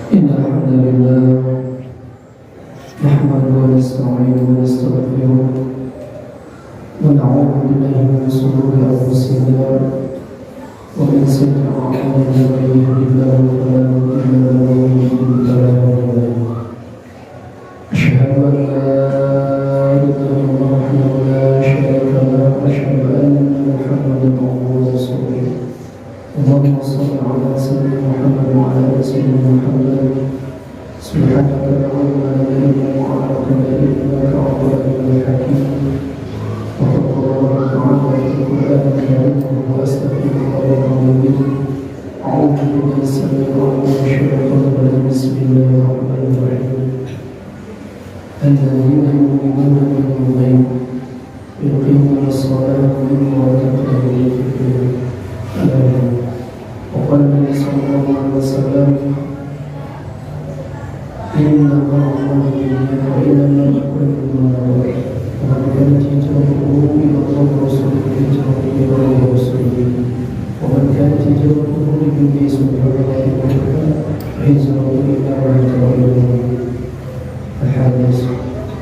إن الحمد لله نحمده ونستعينه ونستغفره ونعوذ بالله من شرور أنفسنا ومن سيئات أعمالنا من يهده الله فلا مضل له ومن يضلل فلا هادي له أشهد أن لا إله إلا الله وحده لا شريك له وأشهد أن محمدا عبده ورسوله اللهم صل على سيدنا محمد وعلى آل سيدنا محمد سبحانك لا علم لنا إلا ما علمتنا إنك أنت العليم الحكيم وقد قال الله تعالى في القرآن الكريم وأستغفر الله العظيم أعوذ بالله السميع العليم من الشيطان الرجيم بسم الله الرحمن الرحيم الذين يؤمنون بالغيب ويقيمون الصلاة ومما رزقناهم ينفقون وقال النبي صلى الله عليه وسلم إن الله بالدنيا وإنما يكون بالنار ومن كانت هجرته إلى الله ورسوله فهجرته إلى الله ورسوله ومن كانت هجرته لدنيا يصيبها فهجرته إلى ما هاجر إليه. الحديث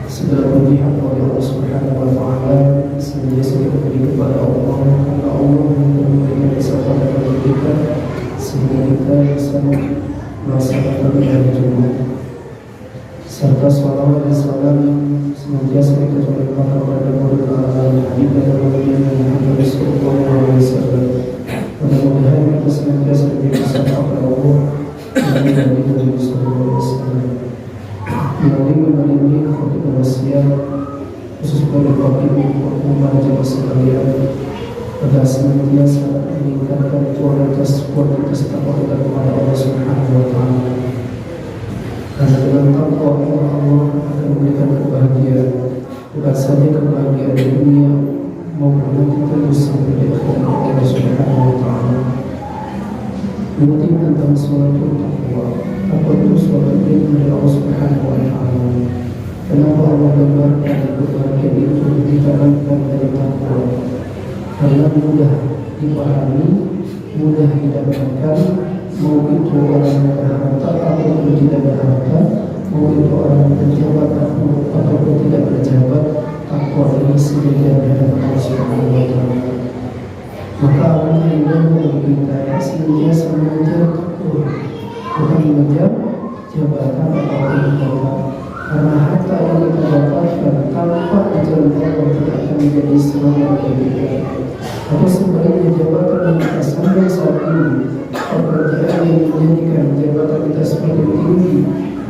segala puji hak Allah Subhanahu wa taala, senantiasa kita beri kepada Allah karena Allah memberikan kesempatan kepada kita sehingga kita bisa melaksanakan ibadah Jumat. Serta salawat dan salam senantiasa kita berikan kepada Nabi Habib dan Nabi Muhammad sallallahu alaihi wasallam. Mudah-mudahan kita senantiasa diberi kesempatan Allah dan Nabi sallallahu alaihi wasallam. Melalui kembali ini khutbah wasiat khusus pada khotib umat jemaah sekalian agar senantiasa meningkatkan kualitas takwa kita kepada Allah Subhanahu wa taala. Karena dengan takwa Allah akan memberikan kebahagiaan, bukan saja kebahagiaan di dunia maupun nanti terus sampai di akhirat Allah Subhanahu wa taala. Mementingkan tentang suatu takwa. Apa itu suatu perintah dari Allah Subhanahu wa taala? Kenapa Allah gambarkan kebahagiaan itu dikarenakan dari takwa? Karena mudah dipahami, mudah didapatkan, mau itu orang yang berharta ataupun tidak berharta, mau itu orang berjabat ataupun tidak berjabat, takwa ini sebagian dari Allah Subhanahu wa taala. Maka Allah ingin kita senantiasa mengejar takwa, bukan mengejar jabatan atau harta. Karena harta yang kita dapatkan tanpa ajaran Allah tidak akan menjadi semangat bagi kita. Atau sebaliknya jabatan yang kita sampai saat ini, pekerjaan yang menjadikan jabatan kita semakin tinggi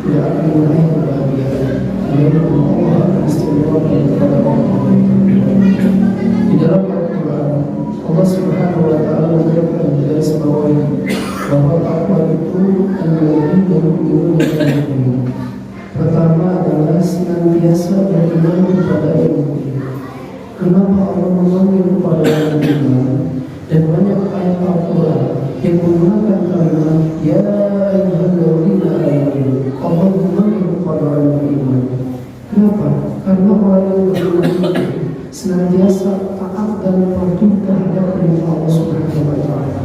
tidak akan meraih kebahagiaan. Namun Allah akan istimewakan kepada orang di dalam Al-Quran. Allah Subhanahu wa taala menjelaskan dari sebuah bahwa takwa itu adalah ilmu. Pertama adalah senantiasa beriman kepada ilmu. Kenapa Allah memanggil kepada ilmu? Dan banyak ayat Al-Quran yang menggunakan kalimat ya ayyuhalladzina amanu. Allah memanggil kepada ilmu. Kenapa? Karena orang yang beriman senantiasa taat dan patuh terhadap perintah Allah Subhanahu wa taala.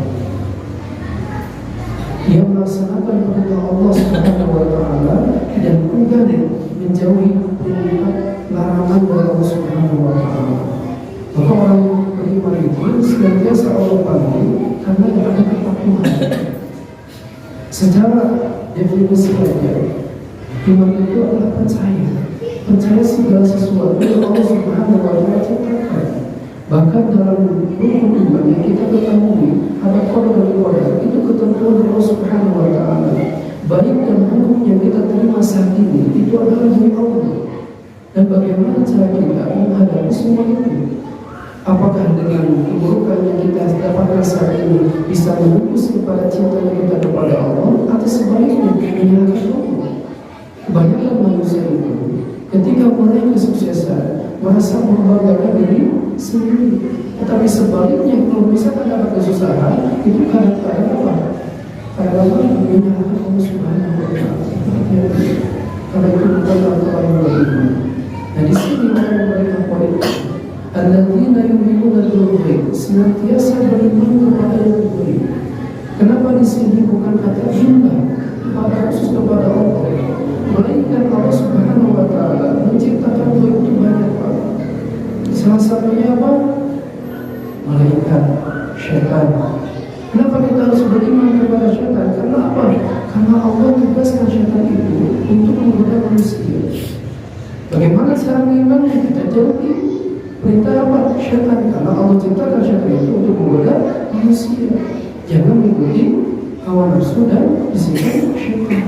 Dia melaksanakan perintah Allah Subhanahu wa taala dan enggan menjauhi perintah larangan dari Allah Subhanahu wa taala. Maka orang yang beriman itu senantiasa Allah panggil karena ada ketakwaan. Secara definisi saja, iman itu adalah percaya segala sesuatu yang Allah Subhanahu wa taala ciptakan. Bahkan dalam rukun iman yang kita ketahui ada qadar dan qadar, itu ketentuan dari Allah Subhanahu wa taala. Baik dan buruk yang kita terima saat ini itu adalah dari Allah. Dan bagaimana cara kita menghadapi semua itu? Apakah dengan keburukan yang kita dapatkan saat ini bisa menembus kepada cinta kita kepada Allah, atau sebaliknya menyalahkan Allah? Kebanyakan manusia itu ketika meraih kesuksesan merasa membanggakan diri sendiri, tetapi sebaliknya kalau misalkan ada kesusahan itu kadang-kadang apa? Kadang-kadang menyalahkan Allah Subhanahu wa taala. Karena itu bukan orang yang beriman. Nah di sini orang mereka politik alladzina yu'minuna bil ghaib, senantiasa beriman kepada yang gaib. Kenapa di sini bukan kata iman? kepada khusus kepada Allah, melainkan Allah Subhanahu wa Ta'ala menciptakan dua itu banyak Pak. Salah satunya apa? Malaikat, syaitan. Kenapa kita harus beriman kepada syaitan? Karena apa? Karena Allah tugaskan syaitan itu untuk menggoda manusia. Bagaimana cara beriman? Kita jauhi perintah apa? Syaitan. Karena Allah ciptakan syaitan itu untuk menggoda manusia. Jangan mengikuti hawa nafsu dan bisikan syaitan.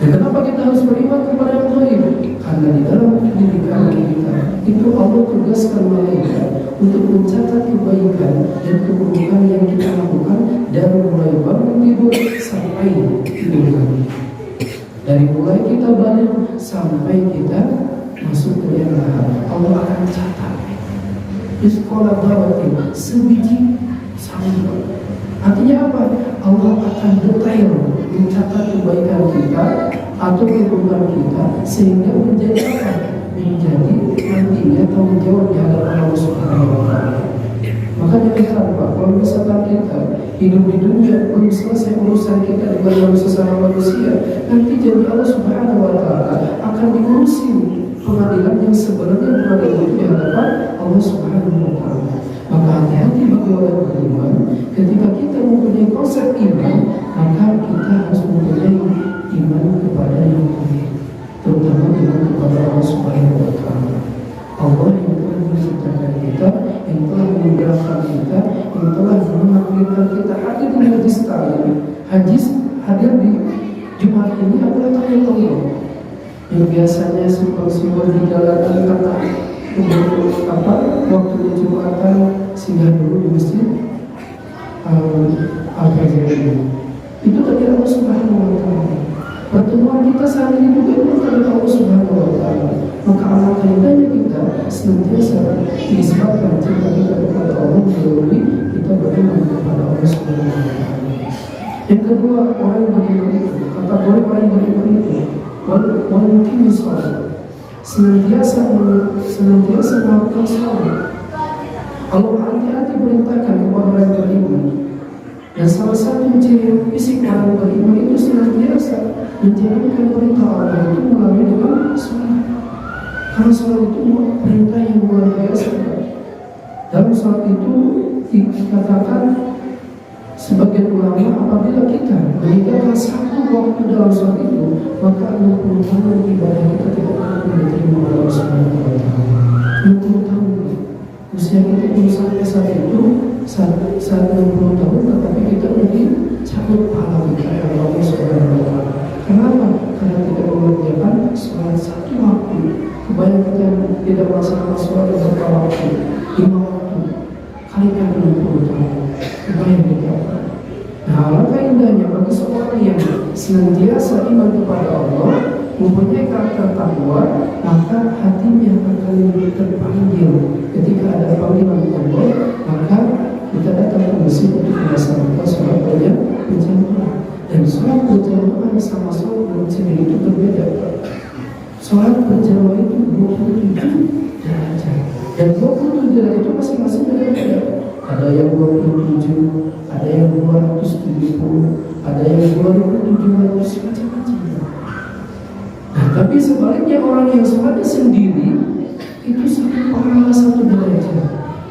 Dan kenapa kita harus beriman kepada yang gaib? Karena di dalam pendidikan kita itu Allah tugaskan malaikat untuk mencatat kebaikan dan keburukan yang kita lakukan dari mulai bangun tidur sampai tidur lagi. Dari mulai kita balik sampai kita masuk ke liang lahat, Allah akan catat. Di sekolah dawatin sebiji sama. Artinya apa? Allah akan detail mencatat kebaikan kita atau keburukan kita sehingga menjadi apa? Menjadi nantinya tanggung jawab di hadapan Allah Subhanahu wa Ta'ala. Makanya heran Pak, kalau misalkan kita hidup di dunia belum selesai urusan kita dengan sesama manusia, nanti jadi Allah Subhanahu wa Ta'ala akan diurusi pengadilan yang sebenarnya pengadilan di hadapan Allah Subhanahu wa Ta'ala. Maka hati-hati bagi orang beriman, ketika kita mempunyai konsep iman, maka kita harus mempunyai iman kepada yang lain, terutama iman kepada Allah Subhanahu wa Ta'ala. Allah yang telah menciptakan kita, yang telah menggerakkan kita, yang telah menakdirkan kita hadir di majlis taklim. Hadir di Jumat ini adalah takdir Allah. Yang biasanya simpang-simpang di jalanan kata waktu Jumatan singgah dulu di masjid Al-Fajr. Itu tadi Allah Subhanahu wa Ta'ala. Pertemuan kita saat ini juga itu tadi Allah Subhanahu wa Ta'ala. Maka alangkah indahnya kita senantiasa disebabkan cinta kita kepada Allah melalui kita beriman kepada Allah Subhanahu wa Ta'ala. Yang kedua, orang yang beriman itu, kategori orang yang beriman itu mungkin sholat, senantiasa melakukan sholat. Allah hati-hati perintahkan kepada orang yang beriman. Dan salah satu ciri fisik orang beriman itu senantiasa menjalankan perintah Allah itu melalui dengan sholat. Karena sholat itu perintah yang luar biasa. Dalam sholat itu dikatakan sebagian ulama, apabila kita meninggalkan satu waktu dalam sholat itu, maka 60 tahun ibadah kita tidak akan diterima oleh Allah Subhanahu wa Ta'ala. 60 tahun usia kita belum sampai saat itu, saat 60 tahun, tetapi kita mungkin cabut pahala kita oleh Allah Subhanahu wa Ta'ala. Kenapa? Karena tidak mengerjakan sholat satu waktu. Kebanyakan kita tidak melaksanakan sholat beberapa waktu, 5 waktu, kalikan 60 tahun. Kebanyakan kita. Nah, alangkah indahnya bagi seorang yang senantiasa iman kepada Allah, mempunyai karakter takwa, maka hatinya akan lebih terpanggil ketika ada panggilan Allah, maka kita datang ke masjid untuk melaksanakan sholat berjamaah. Dan sholat berjamaah sama sholat berjamaah itu berbeda. Sholat berjamaah itu 27 derajat, dan 27 derajat itu masing-masing berbeda. Ada yang 27, ada yang 270, ada yang 2700, macam-macam. Nah, tapi sebaliknya orang yang sholatnya sendiri itu satu pahala 1 derajat.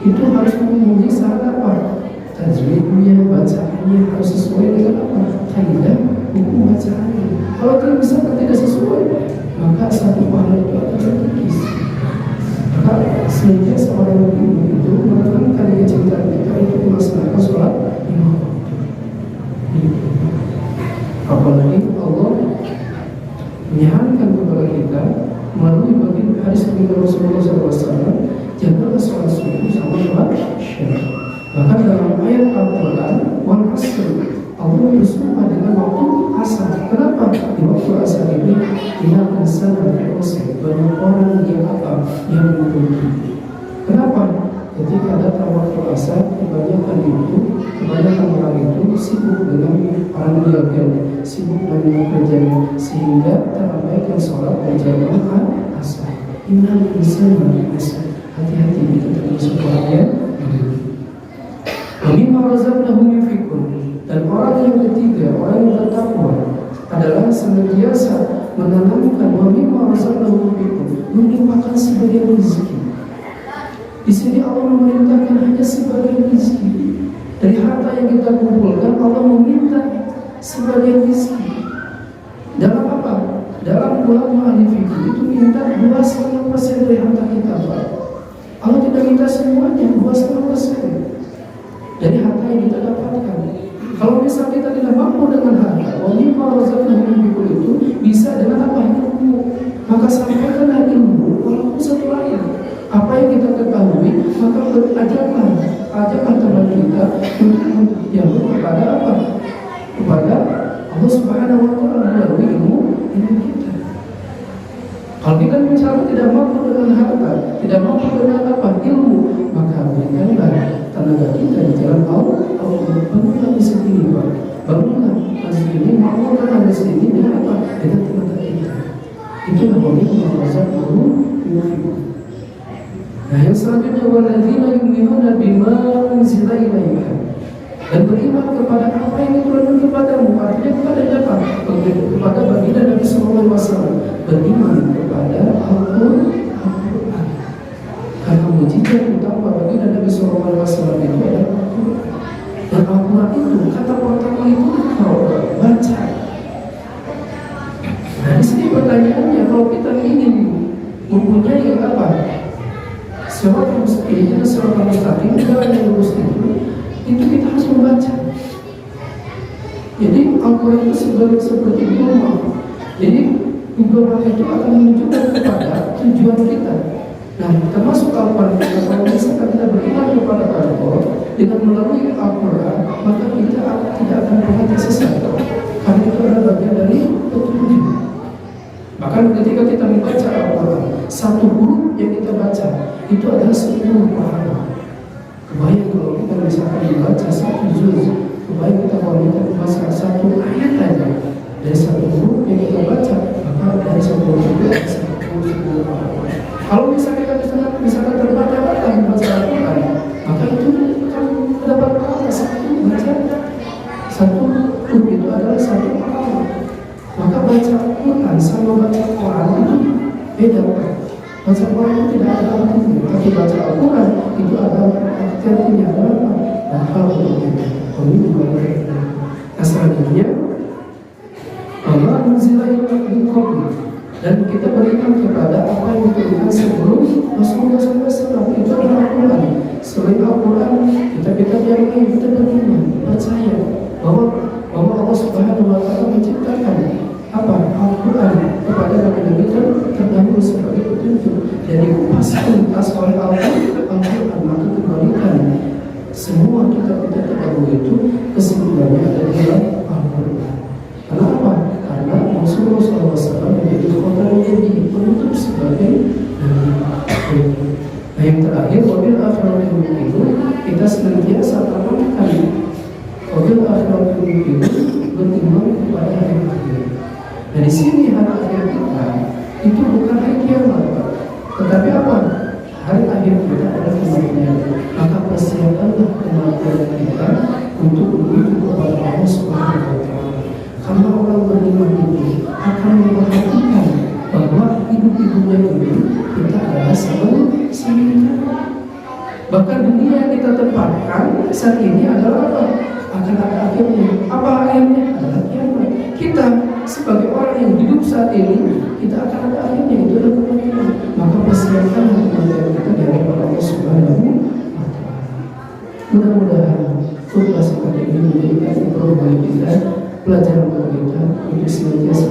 Itu harus memenuhi syarat apa? Tajwidnya, bacaannya harus sesuai dengan apa? Kaidah hukum bacaannya. Kalau tidak sesuai, maka 1 pahala itu akan terkikis. Maka sehingga seorang ibu itu menekankan kecintaan kita untuk melaksanakan sholat 5 waktu. Apalagi Allah menyarankan kepada kita melalui baginda hadis Rasulullah SAW, jagalah sholat subuh sama sholat isya. Bahkan dalam ayat Al-Quran, wal asr, Allah bersumpah dengan waktu asar. Kenapa? Di waktu asar ini dia insana proses banyak orang yang beruntung. Kenapa? Ketika datang waktu asar, kebanyakan orang itu sibuk dengan paranoia, sibuk dengan kerjanya, sehingga terabaikan sholat berjamaah asar. Innal insana asar. Hati-hati kita termasuk orang yang Mimma razaqnahum yunfiqun. Dan orang yang ketiga, orang yang bertakwa adalah senantiasa menanamkan wa mimma razaqnahum menimpakan sebagian rezeki. Di sini Allah memerintahkan hanya sebagian rezeki. Dari harta yang kita kumpulkan, Allah meminta sebagian rezeki. Dalam apa? Dalam ulama ahli fikih itu minta 2,5% dari harta kita, Pak. Allah tidak minta semuanya, 2,5% dari harta yang kita dapatkan. Kalau misal kita tidak mampu dengan harta, wa mimma razaqnahum itu bisa dengan apa? Ilmu. Maka sampaikanlah ilmu walaupun satu ayat. Apa yang kita ketahui, maka ajarkan teman kita untuk menjauh kepada apa? Kepada Allah Subhanahu wa Ta'ala melalui ilmu kita. Kalau kita misalnya tidak mampu dengan harta, tidak mampu dengan apa? Ilmu, maka berikanlah tenaga kita di jalan Allah. Bangunlah masjid ini, Pak. Bangunlah masjid ini, bangunlah masjid ini dengan apa? Dengan tenaga kita. Itulah orang mazhab guru yufiqun. Nah, yang selanjutnya walladzina yu'minuna bima unzila ilaika, dan beriman kepada apa yang diturunkan kepadamu. Artinya kepada siapa? Kepada baginda Nabi sallallahu alaihi wasallam. Beriman kepada Al-Qur'an. Karena mujizat utama baginda Nabi sallallahu alaihi wasallam itu adalah Al-Qur'an. Dan Al-Qur'an itu kata pertama itu kau baca. Nah, di sini pertanyaannya, kalau kita ingin mempunyai apa? Surat mustaqim, surat mustaqim, jalan yang lurus itu kita harus membaca. Jadi Al-Quran itu seperti rumah. Jadi rumah itu akan menunjukkan kepada tujuan kita. Nah, termasuk Al-Quran. Kalau misalkan kita beriman kepada Allah dengan melalui Al-Quran, maka kita tidak akan pernah tersesat. Karena itu adalah bagian dari petunjuk. Bahkan ketika kita membaca Al-Quran, satu huruf yang kita baca itu adalah 10 pahala. Kebayang kalau kita misalkan membaca satu juz, kebayang kita kalau kita membaca satu ayat aja dari satu huruf yang kita baca, maka dari satu huruf itu ada 10 pahala. Kalau misalkan kita terbata-bata membaca Al-Quran, maka itu akan mendapat pahala satu baca satu huruf itu adalah satu pahala. Maka baca Al-Quran sama baca Quran itu beda. Baca Quran itu tidak ada artinya, tapi baca Al-Quran itu ada artinya adalah pahala untuk kita. Nah, selanjutnya Allah menzilahi qabli, dan kita beriman kepada apa yang diturunkan sebelum Rasulullah SAW. Itu adalah Al-Quran. Selain Al-Quran, kita yang lain kita beriman, percaya bahwa Allah Subhanahu wa Ta'ala menciptakan apa? Al-Quran kepada Nabi terdahulu sebagai petunjuk, dan dikupas tuntas oleh Al-Quran. Maka kembalikan semua kitab-kitab terdahulu itu kesimpulannya ada di dalam Al-Quran. Kenapa? Karena Rasulullah SAW menjadi khotbah yang penutup sebagai Nabi. Nah, yang terakhir, wabil akhirati itu kita senantiasa tanamkan wabil akhirati itu beriman kepada hari akhir. Nah, di sini hari akhir kita itu bukan hari kiamat, tetapi apa? Hari akhir kita adalah kematian. Maka persiapkanlah kematian kita untuk menuju kepada Allah Subhanahu wa Ta'ala. Karena orang beriman itu akan memperhatikan bahwa hidup di dunia ini kita adalah sementara. Bahkan dunia yang kita tempatkan saat ini adalah apa? Akan ada akhirnya. Apa akhirnya? Adalah kiamat. Kita sebagai orang yang hidup saat ini, kita akan ada akhirnya, itu adalah kematian. Maka persiapkan kematian kita di hadapan Allah Subhanahu wa Ta'ala. Mudah-mudahan khutbah seperti ini menjadikan informasi kita, pelajaran bagi kita untuk senantiasa